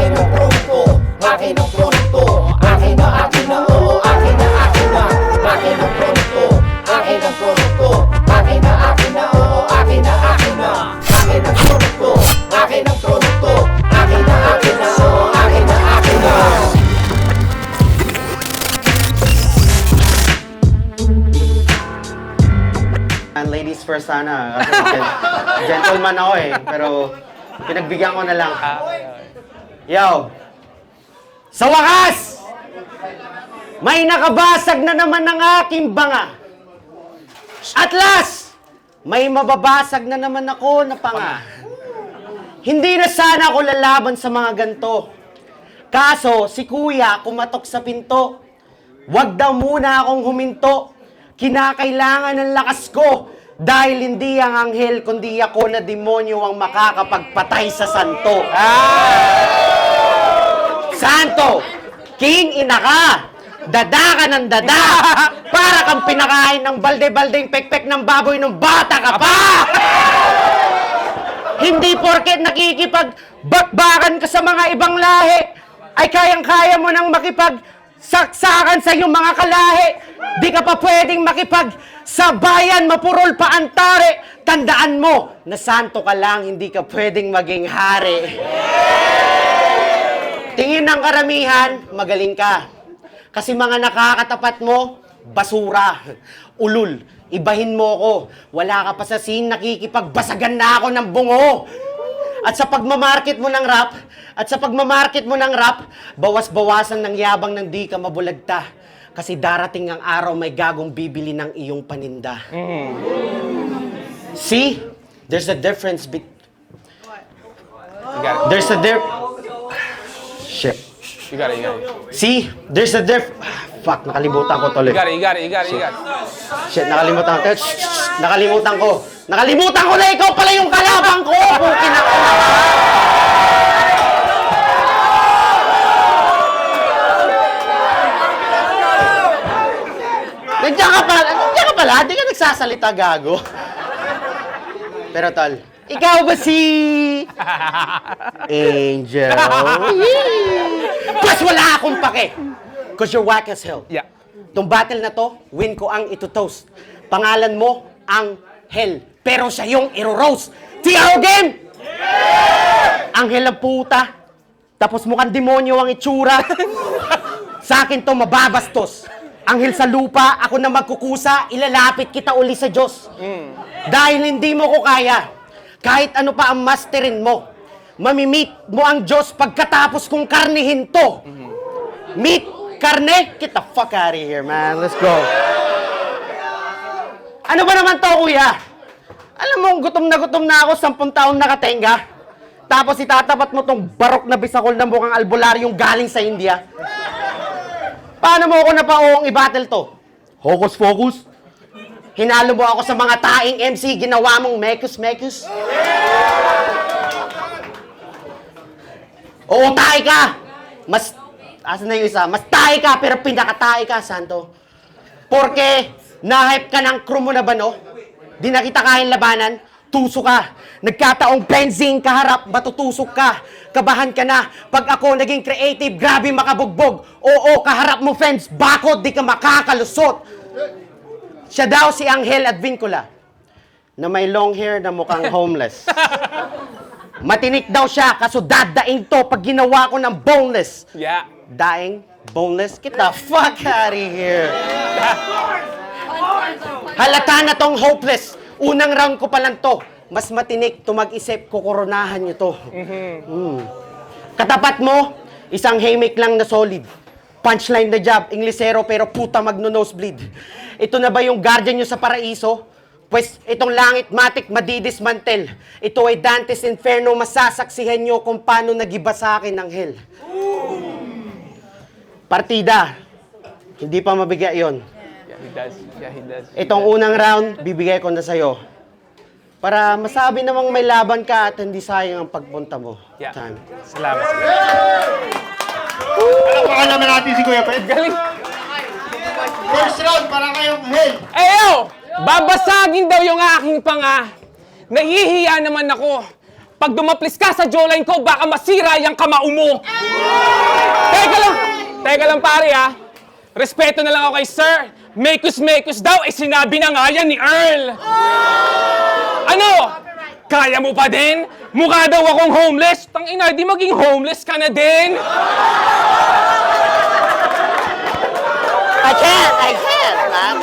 Akin ang produkto, akin ang produkto. Akin na, oo, akin na. Akin ang produkto, akin ang produkto. Akin na, oo, akin na. Akin ang produkto, akin ang produkto. Akin na, oo, akin na. Ladies first sana. Kasi gentleman ako eh. Pero pinagbigyan ko na lang. Yo! Sa wakas! May nakabasag na naman ng aking banga. At last! May mababasag na naman ako na panga. Hindi na sana ako lalaban sa mga ganto. Kaso, si kuya kumatok sa pinto. Wag daw muna akong huminto. Kinakailangan ng lakas ko. Dahil hindi ang anghel, kundi ako na demonyo ang makakapagpatay sa santo. Santo! King ina ka! Dada ka ng dada! Para kang pinakain ng balde-baldeng pekpek ng baboy nung bata ka pa! Hindi porket nakikipagbakbakan ka sa mga ibang lahi, ay kayang-kaya mo nang makipagsaksakan sa iyong mga kalahi. Di ka pa pwedeng makipagsabayan, mapurol pa antare. Tandaan mo na santo ka lang, hindi ka pwedeng maging hari. Tingin ng karamihan, magaling ka. Kasi mga nakakatapat mo, basura, ulul. Ibahin mo ko. Wala ka pa sa scene, nakikipagbasagan na ako ng bungo. At sa pagmamarket mo ng rap, bawas-bawasan ng yabang ng di ka mabulagta. Kasi darating ang araw may gagong bibili ng iyong paninda. See? There's a difference There's a Shit. You got it. See? There's a Fuck, nakalimutan ko tuloy. You got it. Shit, nakalimutan ko. Nakalimutan ko na ikaw pala yung kalabang ko! Pukin ako! Nandiyan ka pala? Di ka nagsasalita, gago. Pero tol, ikaw ba si... Angel? Plus wala akong pake! Cause you're whack as hell. Yeah. Tong battle na to, win ko ang ito-toast. Pangalan mo, ang Hell. Pero siya yung iro-roast. TRO game! Anghel ang puta. Tapos mukhang demonyo ang itsura. Sa akin to mababastos. Anghel sa lupa, ako na magkukusa, ilalapit kita uli sa Diyos. Dahil hindi mo ko kaya. Kahit ano pa ang masterin mo. Mamimit mo ang Diyos pagkatapos kong karnihin to. Meet karne? Get the fuck out of here, man. Let's go. Ano ba naman to, kuya? Alam mo, gutom na ako, 10 taon nakatenga. Tapos itatapat mo tong barok na bisakol na mukhang albularyong galing sa India. Paano mo ako napaong i-battle to? Hocus focus? Hinalo mo ako sa mga taing MC, ginawa mong mekus-mekus? Oo, tae ka! Asan na yung isa? Mas tae ka, pero pinakatae ka, Santo. Porque, na-hype ka ng crew mo na ba, no? Di na kita kain labanan, tuso ka. Nagkataong benzing kaharap, matutusok ka. Kabahan ka na. Pag ako naging creative, grabe makabugbog. Oo, kaharap mo, friends, bakod, di ka makakalusot. Siya daw si Anghel at Vincula, na may long hair na mukhang homeless. Matinik daw siya, kaso dadaing to pag ginawa ko ng boneless. Yeah. Daing, boneless, get the fuck out of here. Halata na tong hopeless. Unang round ko pa lang to. Mas matinik to mag-isip, kukoronahan nyo to. Katapat mo, isang haymaker lang na solid. Punchline na jab, Inglesero pero puta magno-nosebleed. Ito na ba yung guardian nyo sa paraiso? Pues itong langit matik madidismantel. Ito ay Dante's Inferno, masasaksihan nyo kung paano nagiba sa akin ang hell. Partida. Hindi pa mabigay yon. Yeah, he does. Itong unang round, bibigay ko na sa'yo. Para masabi namang may laban ka at hindi sayang ang pagpunta mo. Yeah. Time. Salamat. Palakpakan naman natin si Kuya Ped. Galing. First round, para kayong hell. Babasagin daw yung aking panga. Nahihiya naman ako. Pag dumaplis ka sa jawline ko, baka masira yung kamao mo. Teka lang pare ha. Respeto na lang ako kay sir. Mekus daw, sinabi na nga yan ni Earl. Ano? Kaya mo pa din? Mukha daw akong homeless. Tangina, di maging homeless ka na din. I can't, man.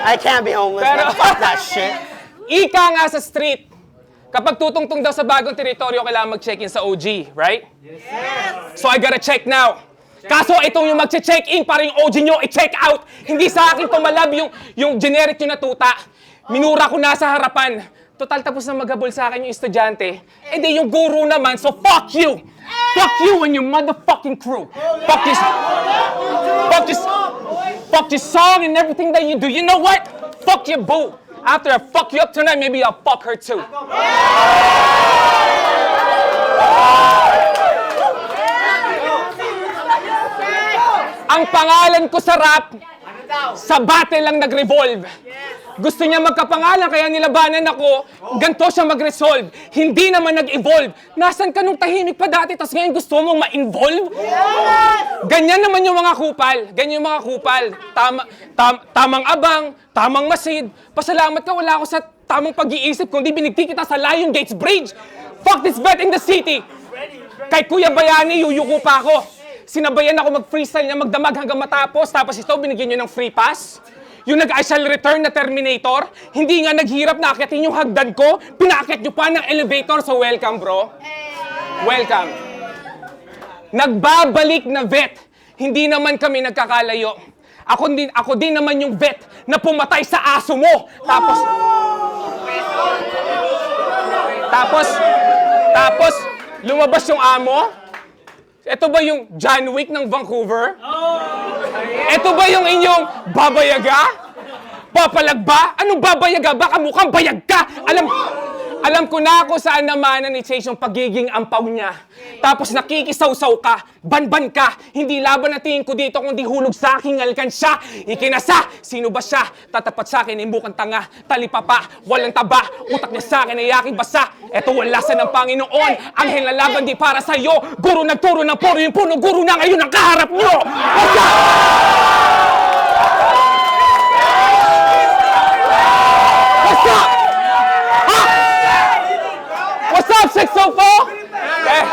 I can't be homeless. Pero- man. Fuck that shit. Ika nga sa street. Kapag tutungtong daw sa bagong teritoryo, kailangan mag-check-in sa OG, right? Yes! So I gotta check now. Kaso itong yung mag-check-in para yung OG nyo i-check out. Hindi sa akin tumalab yung generic yung natuta. Minura ko na sa harapan. Total tapos na maghabol sa akin yung estudyante. Eh di yung guru naman, so fuck you! Fuck you and your motherfucking crew! Fuck this song and everything that you do. You know what? Fuck your boo! After I fuck you up tonight, maybe I'll fuck her too. Ang pangalan ko sa rap, sa battle lang nag-revolve. Gusto niya magkapangalan kaya nilabanan ako, ganito siya mag-resolve. Hindi naman nag-evolve. Nasaan ka nung tahimik pa dati, tas ngayon gusto mong ma-involve? Ganyan naman yung mga kupal. Ganyan yung mga kupal. Tamang abang, tamang masid. Pasalamat ka, wala ako sa tamang pag-iisip, kundi binigti kita sa Lion Gates Bridge. Fuck this bet in the city. Kay Kuya Bayani, yuyuko pa ako. Sinabayan ako mag-freestyle niya, magdamag hanggang matapos. Tapos ito, binigyan niyo ng free pass. Yung nag-I shall return na Terminator, hindi nga naghirap na akyatin yung hagdan ko, pinaakyat nyo pa ng elevator, so welcome bro. Welcome. Nagbabalik na vet, hindi naman kami nagkakalayo. Ako din naman yung vet na pumatay sa aso mo. Tapos, lumabas yung amo. Ito ba yung John Wick ng Vancouver? Ito ba yung inyong babayaga? Papalag ba? Anong babayaga? Baka mukhang bayag ka! Alam ko na kung saan namanan ni Chase yung pagiging ampaw niya. Tapos nakikisaw-saw ka, banban ka, hindi laban na tingin ko dito kundi hulog sa aking alkansya. Ikinasa, sino ba siya? Tatapat sa akin, imbukang tanga, talipapa, walang taba, utak niya sa akin ay aking basa. Eto walasan ng Panginoon, anghel na laban di para sa'yo. Guro nagturo ng puro yung puno, guro na ngayon ang kaharap nyo. What's up? What's up, 604?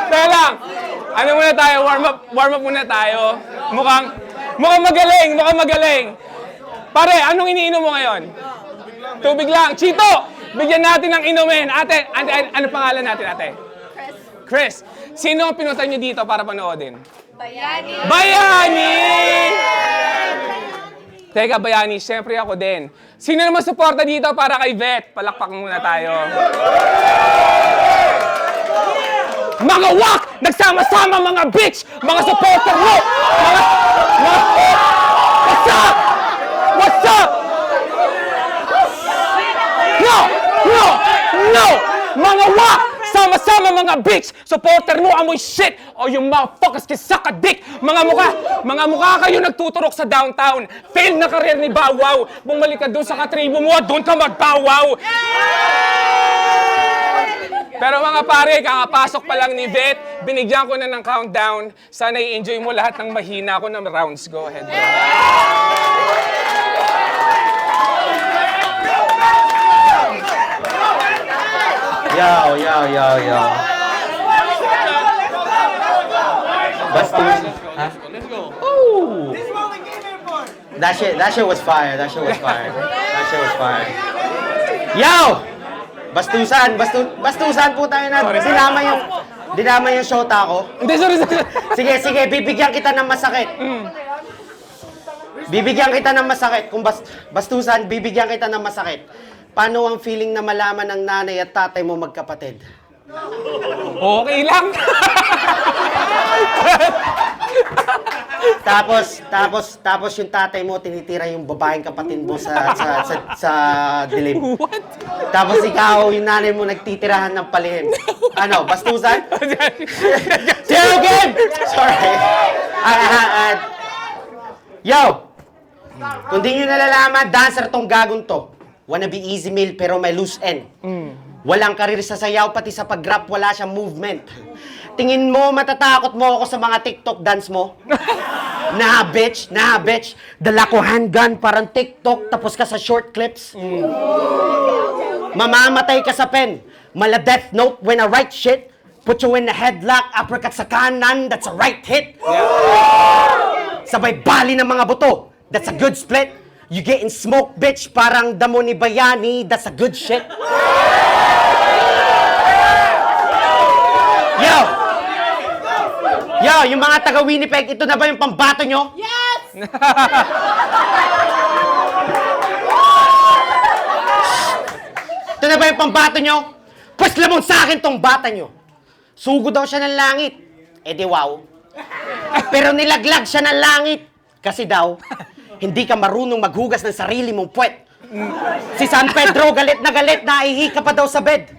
Teka lang. Ano muna tayo? Warm up muna tayo. Mukhang magaling. Pare, anong iniinom mo ngayon? Tubig lang. Chito, bigyan natin ng inumin. Ate, ano pangalan natin, ate? Chris. Sino ang pinunta niyo dito para panoodin? Bayani! Teka, Bayani, siyempre ako din. Sino naman suporta dito para kay Vet? Palakpak muna tayo. Mga wak! Nagsama-sama mga bitch! Mga supporter mo! What's up? What's up? No! Mga wak! Sama-sama mga bitch! Supporter mo amoy shit! O yung motherfuckers kisa ka dick! Mga mukha kayo nagtuturok sa downtown! Fail na karir ni Bawaw! Bumalik ka doon sa katribo mo at doon ka magbawaw! Pero mga pare, kakapasok pa lang ni Vet, binigyan ko na ng countdown. Sana i-enjoy mo lahat ng mahina ko ng rounds. Go ahead. Yo. Bastos. Huh? Ooh. That shit was fire. Yo! Bastusan po tayo na. Dinama yung shota ko. Hindi, sorry. Sige, bibigyan kita ng masakit. Kung bastusan, bibigyan kita ng masakit. Paano ang feeling na malaman ng nanay at tatay mo magkapatid? Okay lang. Tapos yung tatay mo tinitira yung babaeng kapatid mo sa dilim. What? Tapos ikaw, yung nanay mo nagtitirahan ng palihim. Ano, bastusan? Again! Sorry. Yo! Kung di nyo nalalaman, dancer tong gagong to. Wanna be easy meal pero may loose end. Walang karir sa sayaw, pati sa pag-rap wala siyang movement. Tingin mo, matatakot mo ako sa mga TikTok dance mo? Nah, bitch. Dala ko handgun, parang TikTok, tapos ka sa short clips. Mamamatay ka sa pen. Mala death note when I write shit. Put you in a headlock, uppercut sa kanan, that's a right hit. Sabay bali ng mga buto, that's a good split. You getting smoke, bitch, parang damo ni Bayani, that's a good shit. Yo, yung mga taga Winnipeg, ito na ba yung pambato nyo? Yes! Ito na ba yung pambato nyo? Pwes lamon sa akin tong bata nyo. Sugo daw siya ng langit. Eh di wow. Pero nilaglag siya ng langit. Kasi daw, hindi ka marunong maghugas ng sarili mong puwet. Si San Pedro galit na ihi ka pa daw sa bed.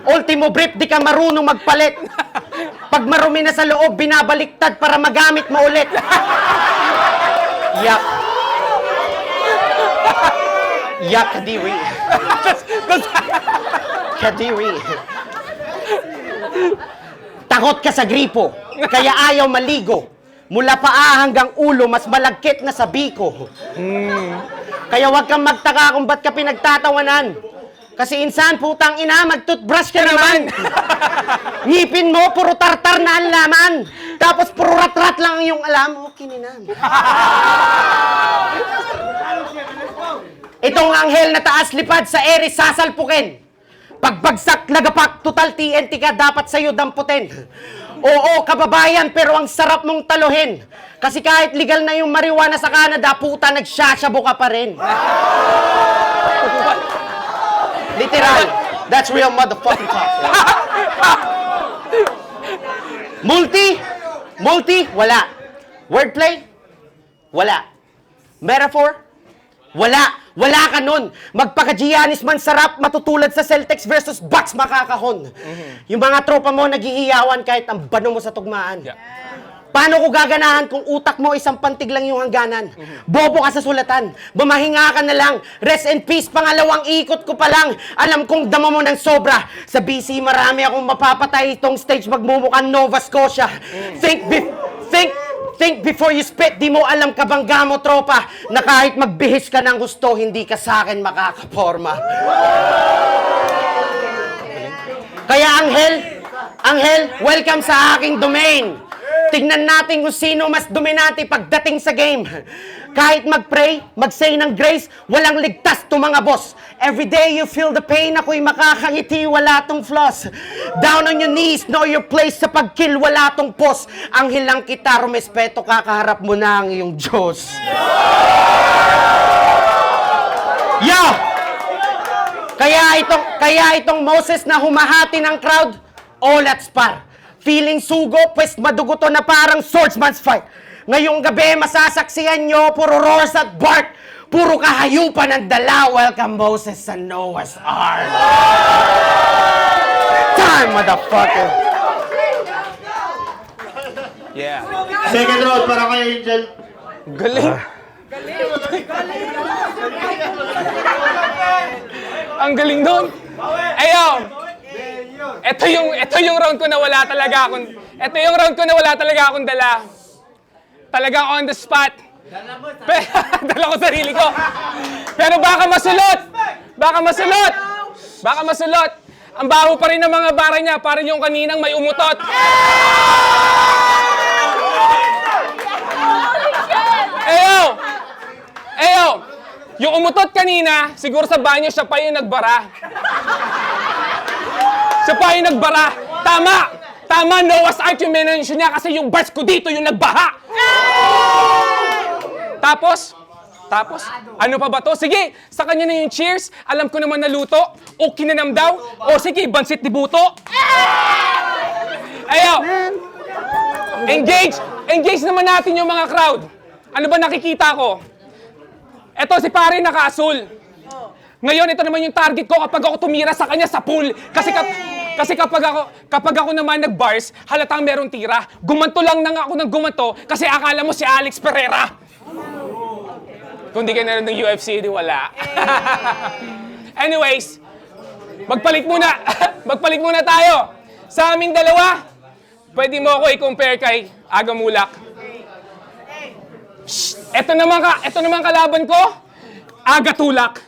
Ultimo brief, di ka marunong magpalit. Pag marumi na sa loob, binabaliktad para magamit mo ulit. Yak. Yak, kadiri. Kadiri. Takot ka sa gripo, kaya ayaw maligo. Mula paa hanggang ulo, mas malagkit na sa biko. Kaya wag kang magtaka kung ba't ka pinagtatawanan. Kasi insan, putang ina, mag-toothbrush ka naman. Ngipin mo, puro tartar na ang laman. Tapos puro rat-rat lang ang iyong alam. Okay na. Itong anghel na taas lipad sa ere sasalpukin. Pagbagsak, lagapak, total TNT ka, dapat sa'yo damputin. Oo, kababayan, pero ang sarap mong taluhin. Kasi kahit legal na yung marijuana sa Canada, puta, nagsasyabo ka pa rin. Literal. That's real motherfucking talk. Multi? Wala. Wordplay? Wala. Metaphor? Wala ka nun. Magpaka-Giannis man sarap, matutulad sa Celtics versus Bucks makakahon. Yung mga tropa mo naghihiyawan kahit ang bano mo sa tugmaan. Paano ko gaganahan kung utak mo isang pantig lang yung hangganan? Bobo ka sa sulatan. Bumahinga ka na lang. Rest in peace, pangalawang ikot ko pa lang. Alam kong dama mo ng sobra. Sa BC, marami akong mapapatay itong stage magmumukhang Nova Scotia. Think before you spit, di mo alam kabangga mo, tropa, na kahit magbihis ka ng gusto, hindi ka sa akin makakaporma. Kaya Anghel, welcome sa aking domain. Tignan natin kung sino mas dominante pagdating sa game. Kahit mag-pray, mag-say ng grace, walang ligtas to mga boss. Every day you feel the pain, ako'y makakangiti, wala tong flaws. Down on your knees, know your place sa pag-kill, wala tong pos. Ang hilang kita, rumespeto, kakaharap mo na ang iyong Diyos. Yo! Kaya itong Moses na humahati ng crowd, all at spar. Feeling sugo, pues madugo to na parang swordsman's fight. Ngayong gabi, masasaksihan nyo, puro roars at bark. Puro kahayupan ang dala. Welcome, Moses, sa Noah's Ark. Time, motherfucker. Yeah. Second round para kay Angel. Galing. Ang galing doon. Ayo. Ito yung round ko na wala talaga akong dala. Talagang on the spot. Dala ko sarili ko. Pero baka masulot. Ang baho pa rin ng mga bara niya, parang yung kaninang may umutot. Eyo! Yung umutot kanina, siguro sa banyo siya pa yung nagbara. Tama, Noah's Ark yung mention niya kasi yung bars ko dito yung nagbaha. Tapos, ano pa ba to? Sige, sa kanya na yung cheers. Alam ko naman naluto. O kinanam daw. O sige, bansit di buto. Ayo! Engage naman natin yung mga crowd. Ano ba nakikita ko? Eto si pare naka-asul. Ngayon, ito naman yung target ko kapag ako tumira sa kanya sa pool. Kasi kapag ako naman nag-bars, halatang merong tira. Gumanto lang nang ako ng gumanto kasi akala mo si Alex Pereira. Kung di ka nanonood ng UFC, di wala. Anyways, Magpalit muna. Magpalit muna tayo. Sa aming dalawa, pwede mo ako i-compare kay Aga Mulak. Ito naman kalaban ko, Aga Tulak.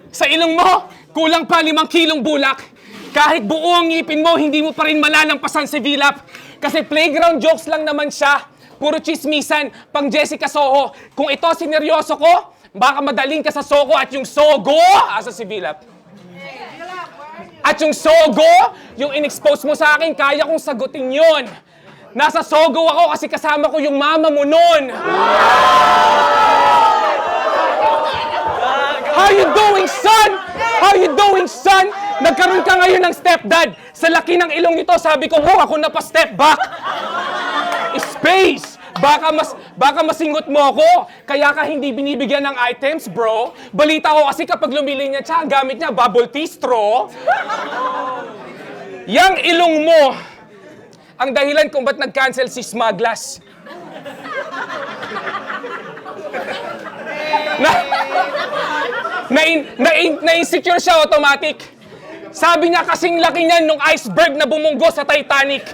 Sa ilong mo, kulang pa 5 kilong bulak. Kahit buo ang ngipin mo, hindi mo pa rin malalampasan si Vilap. Kasi playground jokes lang naman siya. Puro chismisan, pang Jessica Soho. Kung ito sineryoso ko, baka madaling ka sa Soko at yung Sogo, asa si Vilap. At yung Sogo, yung in-expose mo sa akin, kaya kong sagutin yon. Nasa Sogo ako kasi kasama ko yung mama mo nun. How you doing, son? How you doing, son? Nagkaroon ka ngayon ng stepdad. Sa laki ng ilong nito, sabi ko, ako na pa step back. Space! Baka masingot mo ako. Kaya ka hindi binibigyan ng items, bro. Balita ko kasi kapag lumilinya siya, ang gamit niya, bubble tea straw. Yang ilong mo, ang dahilan kung ba't nag-cancel si Smaglas. Na-insecure siya automatic. Sabi niya kasing laki niyan nung iceberg na bumunggo sa Titanic.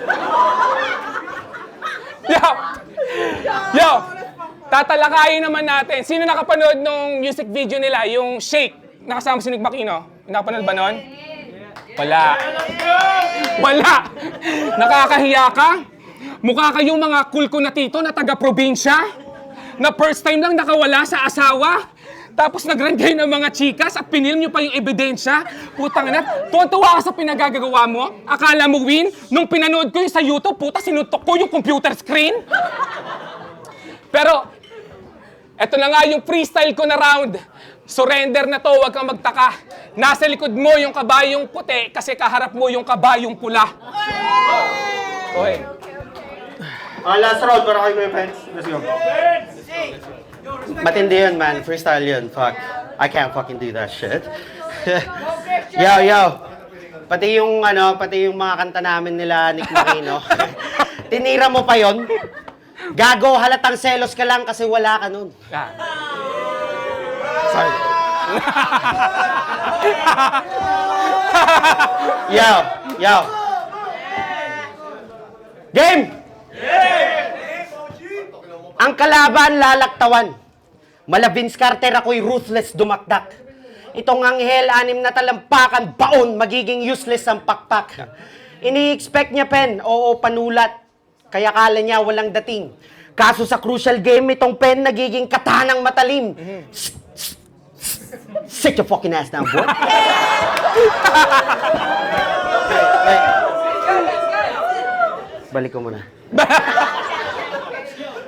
Yo, tatalakayin naman natin. Sino nakapanood nung music video nila, yung Shake? Nakasama si Nick Makino? Nakapanood ba nun? Wala. Nakakahiya ka? Mukha kayong mga kulko na tito na taga-probinsya? Na first time lang nakawala sa asawa? Tapos nag-rent kayo ng mga chikas at pinilm nyo pa yung ebidensya? Putang ina, tuwan-tuwa ka sa pinagagagawa mo? Akala mo win? Nung pinanood ko yung sa YouTube, puta, sinutok ko yung computer screen? Pero, eto na nga yung freestyle ko na round. Surrender na to, huwag kang magtaka. Nasa likod mo yung kabayong puti kasi kaharap mo yung kabayong pula. Okay. Last round para kay Kuya Pence. Let's go. Matindi yun, man. Freestyle yun. Fuck. I can't fucking do that shit. Yo. Pati yung mga kanta namin nila, Nick Makino. Tinira mo pa yon. Gago, halatang selos ka lang kasi wala ka nun. Sorry. Yo. Game! Ang kalaban, lalaktawan. Malabins Carter, ako'y ruthless dumakdak. Itong anghel, 6 na talampakan, baon, magiging useless ang pakpak. Ini-expect niya, Pen, oo, panulat. Kaya kala niya walang dating. Kaso sa crucial game, itong Pen nagiging katanang matalim. Sit your fucking ass down, boy. Balik ko muna.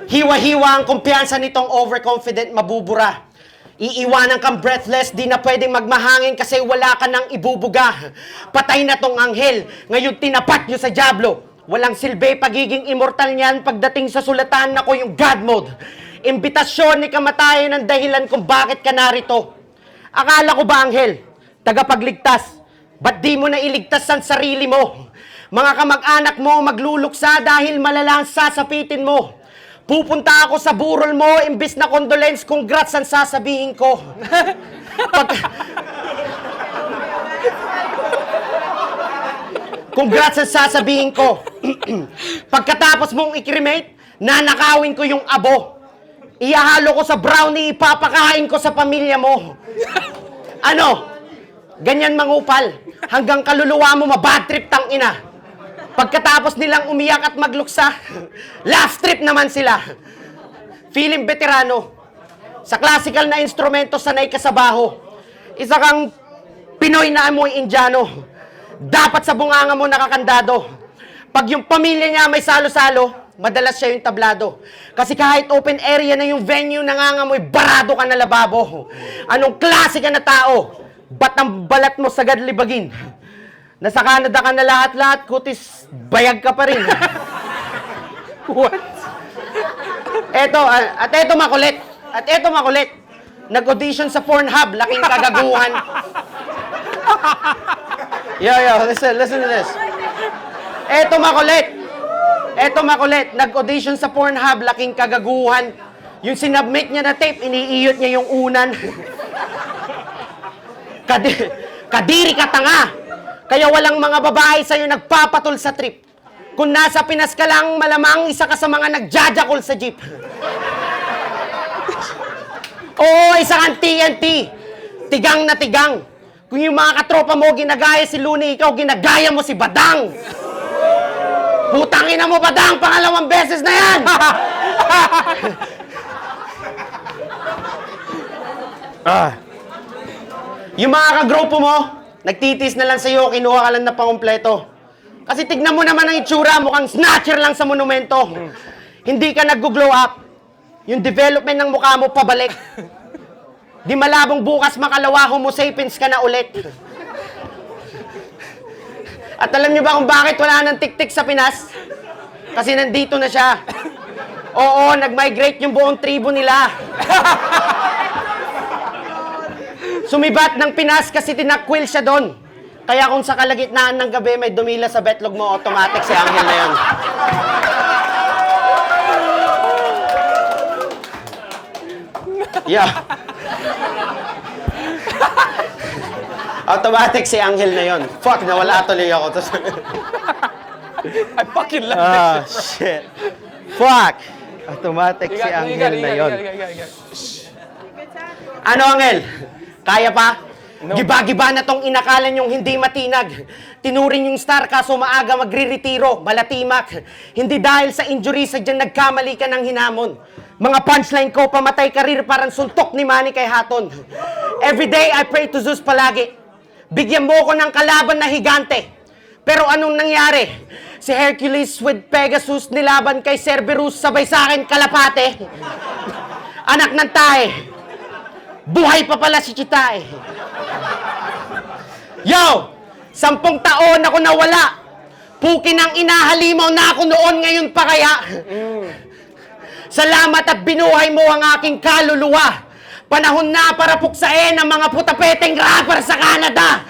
Hiwa-hiwa ang kumpiyansa nitong overconfident mabubura. Iiwanan kang breathless, di na pwedeng magmahangin kasi wala ka nang ibubuga. Patay na tong anghel, ngayon tinapat nyo sa diablo. Walang silbi, pagiging immortal niyan pagdating sa sulatan ako yung God mode. Imbitasyon ni kamatayan ang dahilan kung bakit ka narito. Akala ko ba anghel? Tagapagligtas. Ba't di mo na iligtas ang sarili mo? Mga kamag-anak mo magluluksa dahil malala ang sasapitin mo. Pupunta ako sa burol mo, imbis na condolence, congrats ang sasabihin ko. Congrats ang sasabihin ko. Pagkatapos mong i-cremate, nanakawin ko yung abo. Ihahalo ko sa brownie, ipapakain ko sa pamilya mo. Ano? Ganyan mangupal. Hanggang kaluluwa mo mabad trip tang ina. Pagkatapos nilang umiyak at magluksa, last trip naman sila. Feeling veterano. Sa classical na instrumento, sanay ka sa baho. Isa kang Pinoy na amoy Indiano. Dapat sa bunganga mo nakakandado. Pag yung pamilya niya may salo-salo, madalas siya yung tablado. Kasi kahit open area na yung venue, nangangamoy, barado ka na lababo. Anong klase ka na tao? Ba't ang balat mo sagad libagin? Nasa Canada ka na lahat-lahat, kutis, bayag ka pa rin. What? Eto makulit. Nag-audition sa Pornhub, laking kagaguhan. Yo, listen to this. Eto makulit. Nag-audition sa Pornhub, laking kagaguhan. Yung sinubmit niya na tape, iniiyot niya yung unan. Kadiri ka tanga! Kaya walang mga babae sa'yo nagpapatol sa trip. Kung nasa Pinas ka lang, malamang isa ka sa mga nagjajakol sa jeep. Oo, isa kang TNT. Tigang na tigang. Kung yung mga katropa mo ginagaya si Looney, ikaw ginagaya mo si Badang. Putangina mo, Badang! Pangalawang beses na yan! Yung mga kagrupo mo, nagtitis na lang sa'yo, kinuha ka lang na pangumpleto. Kasi tignan mo naman ang itsura, mukhang snatcher lang sa monumento. Hindi ka nag-glow up. Yung development ng mukha mo pabalik. Di malabong bukas makalawa, homo sapiens ka na ulit. At alam niyo ba kung bakit wala nang tik-tik sa Pinas? Kasi nandito na siya. Oo, nag-migrate yung buong tribo nila. Sumibat ng Pinas kasi tinakwil siya doon. Kaya kung sa kalagitnaan ng gabi may dumila sa betlog mo, automatic si Angel na yun. Yeah. Automatic si Angel na yun. Fuck, nawala tuloy ako. I fucking love this. Shit. Fuck. Automatic si Angel na yun. Ano, Angel? Kaya pa? No. Giba-giba na tong inakalan yung hindi matinag. Tinuring yung star kaso maaga magre-retiro, malatimak. Hindi dahil sa injury, sadyang nagkamali ka ng hinamon. Mga punchline ko, pamatay karir parang suntok ni Manny kay Haton. Everyday I pray to Zeus palagi. Bigyan mo ko ng kalaban na higante. Pero anong nangyari? Si Hercules with Pegasus nilaban kay Cerberus, sabay sa akin kalapate. Anak ng tae. Buhay pa pala si Chitae. Yo! 10 taon ako nawala. Pukin ang inahalimaw na ako noon, ngayon pa kaya. Salamat at binuhay mo ang aking kaluluwa. Panahon na para puksain ang mga putapeteng rapper sa Canada.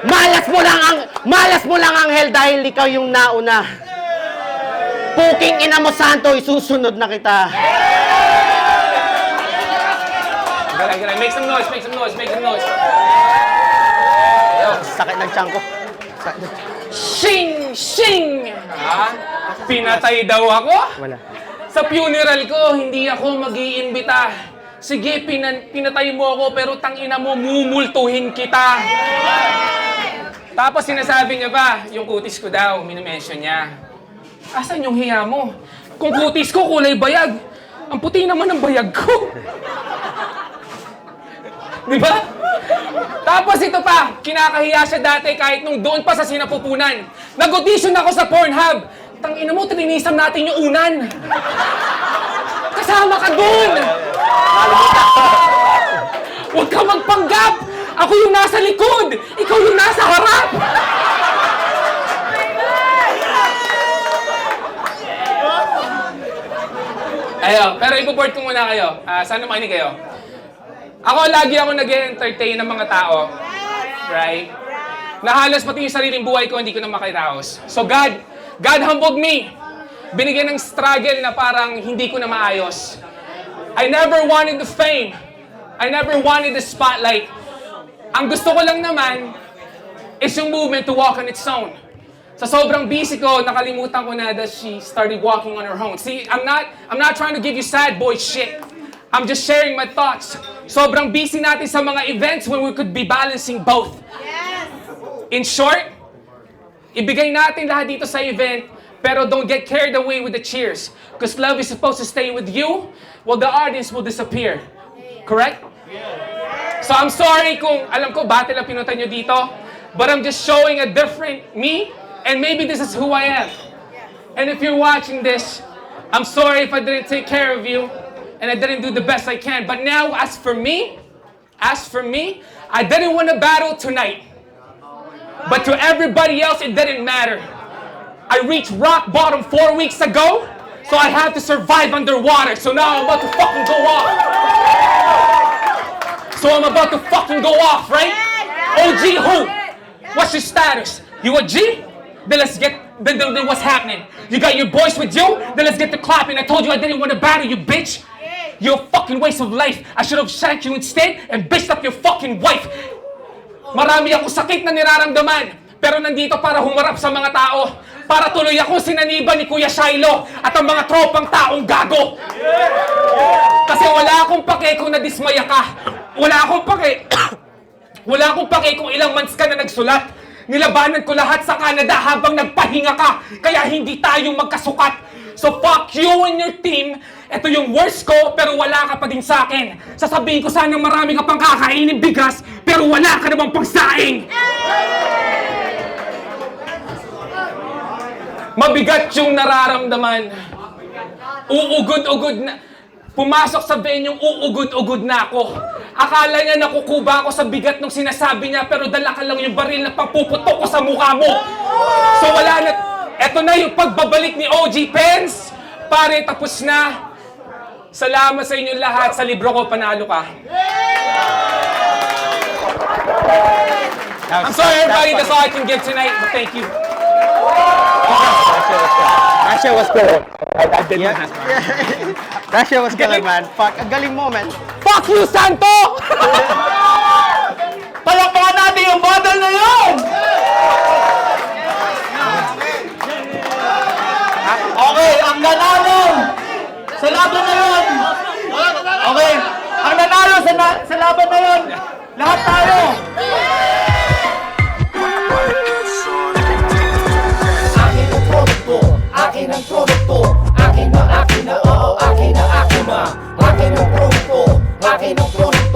Malas mo lang Angel dahil ikaw yung nauna. Puking ina mo santo, isusunod na kita. Galing. Make some noise. Sakit ng tiyan ko. Shing! Ha? Pinatay daw ako? Wala. Sa funeral ko, hindi ako mag-iimbita. Sige, pinatay mo ako, pero tangina mo, mumultuhin kita. Tapos sinasabi niya ba, yung kutis ko daw, minimension niya. Asan yung hiya mo? Kung kutis ko, kulay bayag. Ang puti naman ng bayag ko. Di ba? Tapos ito pa, kinakahiya siya dati kahit nung doon pa sa sinapupunan. Nag-audition ako sa Pornhub. Tangina mo, trinisan natin yung unan. Kasama ka doon! Huwag ka magpanggap! Ako yung nasa likod! Ikaw yung nasa harap! Ayo, pero ipuport ko muna kayo. Sana makinig kayo. Lagi ako nag-entertain ng mga tao. Right? Na halos pati yung sariling buhay ko, hindi ko na makiraos. So God humbled me. Binigyan ng struggle na parang hindi ko na maayos. I never wanted the fame. I never wanted the spotlight. Ang gusto ko lang naman is yung movement to walk on its own. Sa sobrang busy ko, nakalimutan ko na that she started walking on her own. See, I'm not trying to give you sad boy shit. I'm just sharing my thoughts. Sobrang busy natin sa mga events when we could be balancing both. Yes. In short, ibigay natin lahat dito sa event, pero don't get carried away with the cheers. Because love is supposed to stay with you, while the audience will disappear. Correct? So I'm sorry kung alam ko battle ang pinunta nyo dito, but I'm just showing a different me, and maybe this is who I am. And if you're watching this, I'm sorry if I didn't take care of you, and I didn't do the best I can. But now, as for me, I didn't win a battle tonight. But to everybody else, it didn't matter. I reached rock bottom 4 weeks ago, so I had to survive underwater. So now I'm about to fucking go off. Right? OG who? What's your status? You a G? Then let's get, then what's happening? You got your boys with you? Then let's get the clapping. I told you I didn't want to battle you, bitch. You're a fucking waste of life. I should have shot you instead and bitched up your fucking wife. Marami akong sakit na niraramdaman. Pero nandito para humarap sa mga tao. Para tuloy akong sinaniba ni Kuya Shiloh at ang mga tropang taong gago. Kasi wala akong pake kung nadismaya ka. Wala akong pake. Wala akong pake kung ilang months ka na nagsulat. Nilabanan ko lahat sa Canada habang nagpahinga ka. Kaya hindi tayo magkasukat. So fuck you and your team. Ito yung worst ko, pero wala ka pa din sa akin. Sasabihin ko sana marami ka pang kakainin bigas, pero wala ka namang pagsaing. Mabigat yung nararamdaman. Uugod-ugod na. Pumasok sa venyong uugod-ugod na ako. Akala niya nakukuba ako sa bigat nung sinasabi niya, pero dala ka lang yung baril na pampuputok ko sa mukha mo. So wala na. Eto na yung pagbabalik ni OG Pence. Pare, tapos na. Salamat sa inyo lahat. Sa libro ko, panalo ka. I'm sorry everybody, that's all I can give tonight, but thank you. That shit was cool. I did Yeah. That shit was killer, man. Fuck, ang galing mo, man. Fuck you, Santo! Palakpakan natin yung battle na yun! Okay, ang nanalo sa laban na yun! Okay, ang nanalo sa laban na yun! Lahat tayo! Akin ang produkto, akin ang produkto, akin na, oo, akin na. Akin ang produkto, akin ang produkto.